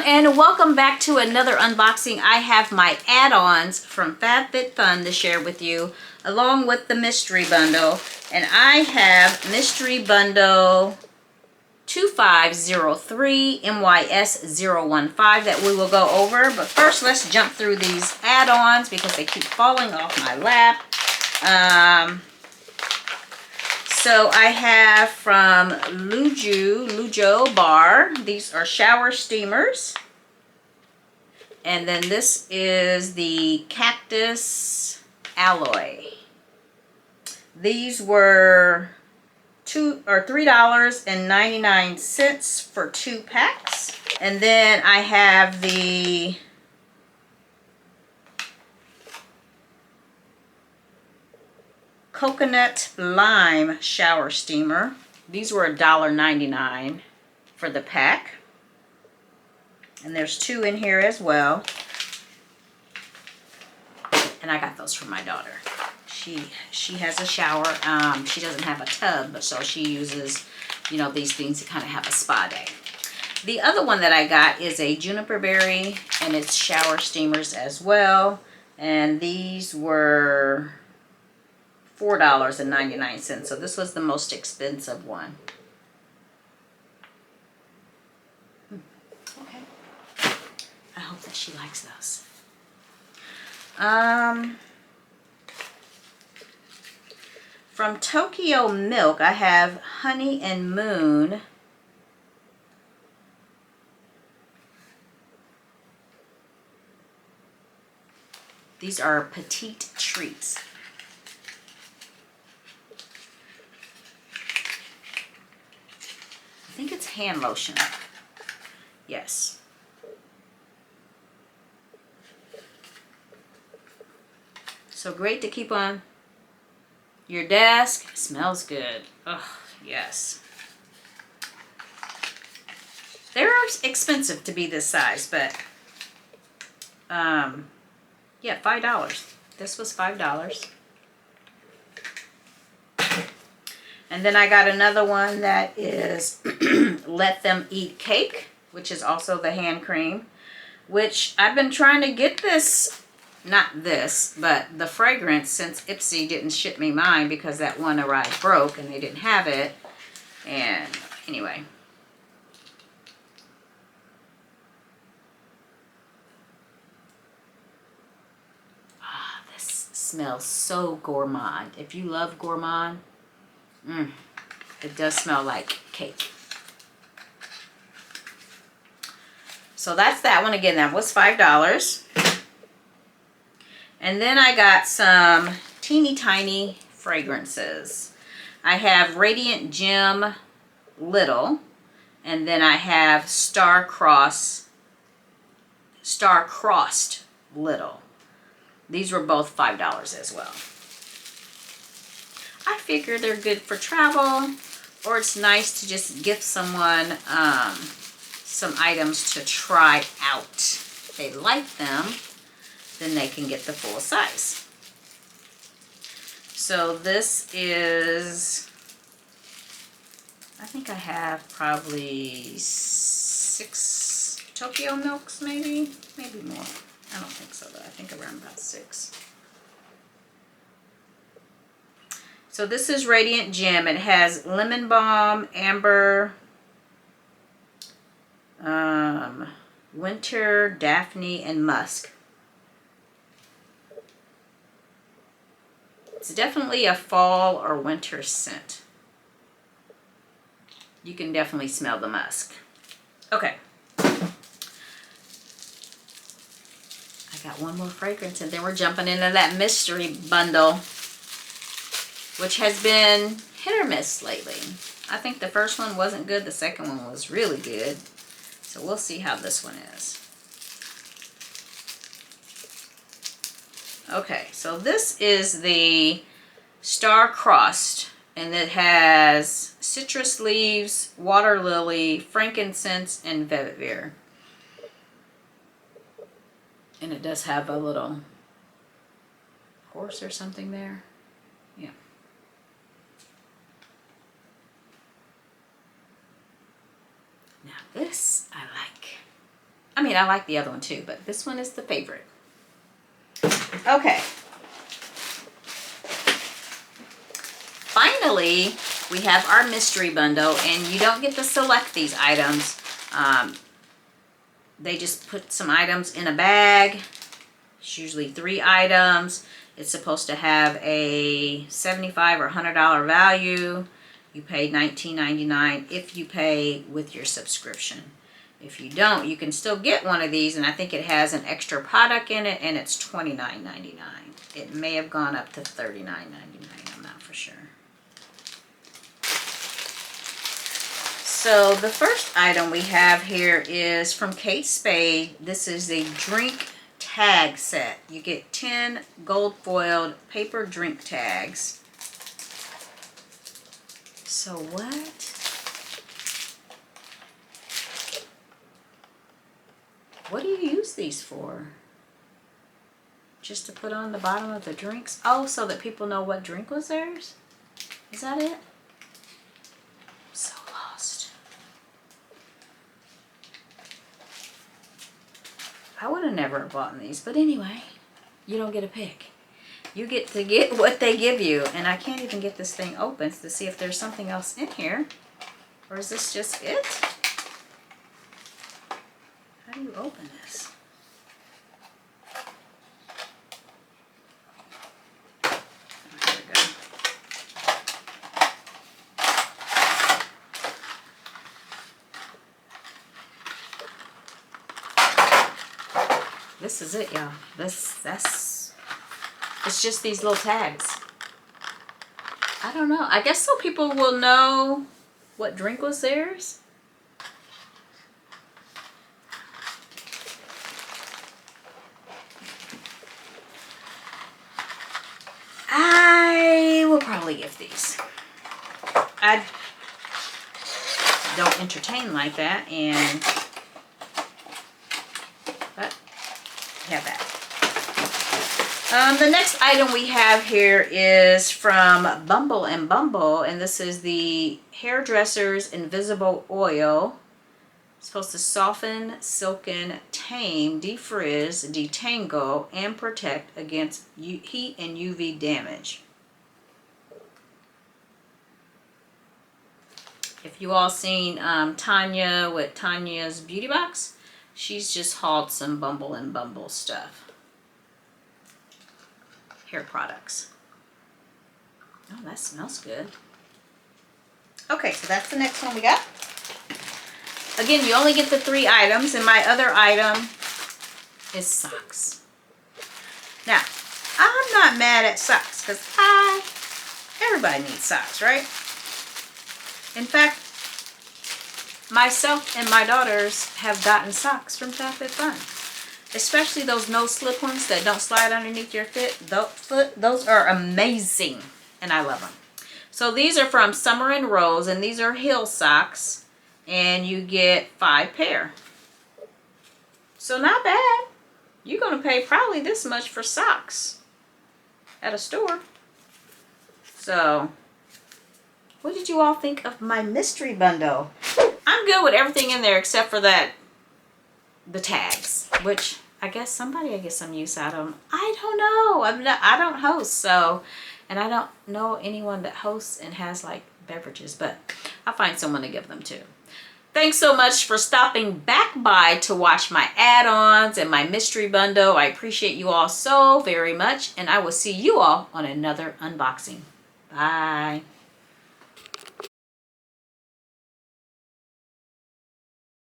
everyone, and welcome back to another unboxing. I have my add-ons from FabFitFun to share with you, along with the mystery bundle. And I have mystery bundle 2503 MYS015 that we will go over. But first, let's jump through these add-ons because they keep falling off my lap. So I have from Lujo Bar. These are shower steamers. And then this is the cactus alloy. These were $3.99 for 2 packs. And then I have the coconut lime shower steamer. These were $1.99 for the pack. And there's 2 in here as well. And I got those for my daughter. She has a shower. She doesn't have a tub, but so she uses, you know, these things to kind of have a spa day. The other one that I got is a juniper berry, and it's shower steamers as well. And these were $4.99. So this was the most expensive one. Okay. I hope that she likes those. From TokyoMilk, I have Honey and Moon. These are petite treats. I think it's hand lotion. Yes. So great to keep on your desk. It smells good. Oh, yes. They're expensive to be this size, but yeah, $5. This was $5. And then I got another one that is Let Them Eat Cake, which is also the hand cream, which I've been trying to get this, not this, but the fragrance, since Ipsy didn't ship me mine because that one arrived broke and they didn't have it. And anyway. Ah, this smells so gourmand. If you love gourmand, it does smell like cake. So that's that one. Again, that was $5. And then I got some teeny tiny fragrances. I have Radiant Gem Little, and then I have Star-Crossed Little. These were both $5 as well. I figure they're good for travel, or it's nice to just gift someone some items to try out. If they like them, then they can get the full size. So this is, I think I have probably 6 TokyoMilks, maybe more. I don't think so, but I think around about 6. So this is Radiant Gem. It has lemon balm, amber, winter, daphne, and musk. It's definitely a fall or winter scent. You can definitely smell the musk. Okay. I got one more fragrance, and then we're jumping into that mystery bundle, which has been hit or miss lately. I think the first one wasn't good. The second one was really good. So we'll see how this one is. Okay, so this is the Star-Crossed, and it has citrus leaves, water lily, frankincense, and vetiver. And it does have a little horse or something there. Yeah. Now this I like. I mean, I like the other one too, but this one is the favorite. Okay. Finally, we have our mystery bundle, and you don't get to select these items. They just put some items in a bag. It's usually 3 items. It's supposed to have a $75 or $100 value. You pay $19.99 if you pay with your subscription. If you don't, you can still get one of these, and I think it has an extra product in it, and it's $29.99. It may have gone up to $39.99. I'm not for sure. So the first item we have here is from Kate Spade. This is a drink tag set. You get 10 gold foiled paper drink tags. So what? What do you use these for? Just to put on the bottom of the drinks? Oh, so that people know what drink was theirs? Is that it? I'm so lost. I would have never bought these, but anyway, you don't get a pick. You get to get what they give you, and I can't even get this thing open to see if there's something else in here. Or is this just it? How do you open this? There we go. This is it, y'all. It's just these little tags. I don't know. I guess so people will know what drink was theirs. I will probably give these. I don't entertain like that, and but have that. The next item we have here is from Bumble and Bumble, and this is the Hairdresser's Invisible Oil. It's supposed to soften, silken, tame, defrizz, detangle, and protect against heat and UV damage. If you all seen Tanya with Tanya's Beauty Box, she's just hauled some Bumble and Bumble stuff. Hair products. Oh, that smells good. Okay, so that's the next one we got. Again, you only get the 3 items, and my other item is socks. Now, I'm not mad at socks because everybody needs socks, right? In fact, myself and my daughters have gotten socks from FabFitFun. Especially those no slip ones that don't slide underneath your foot. Those are amazing, and I love them. So these are from Summer and Rose, and these are heel socks, and you get 5 pair. So not bad. You're going to pay probably this much for socks at a store. So what did you all think of my mystery bundle? I'm good with everything in there except for the tags, which I guess somebody will get some use out of them. I don't know. I don't host, so, and I don't know anyone that hosts and has like beverages, but I'll find someone to give them to. Thanks so much for stopping back by to watch my add-ons and my mystery bundle. I appreciate you all so very much, and I will see you all on another unboxing. Bye.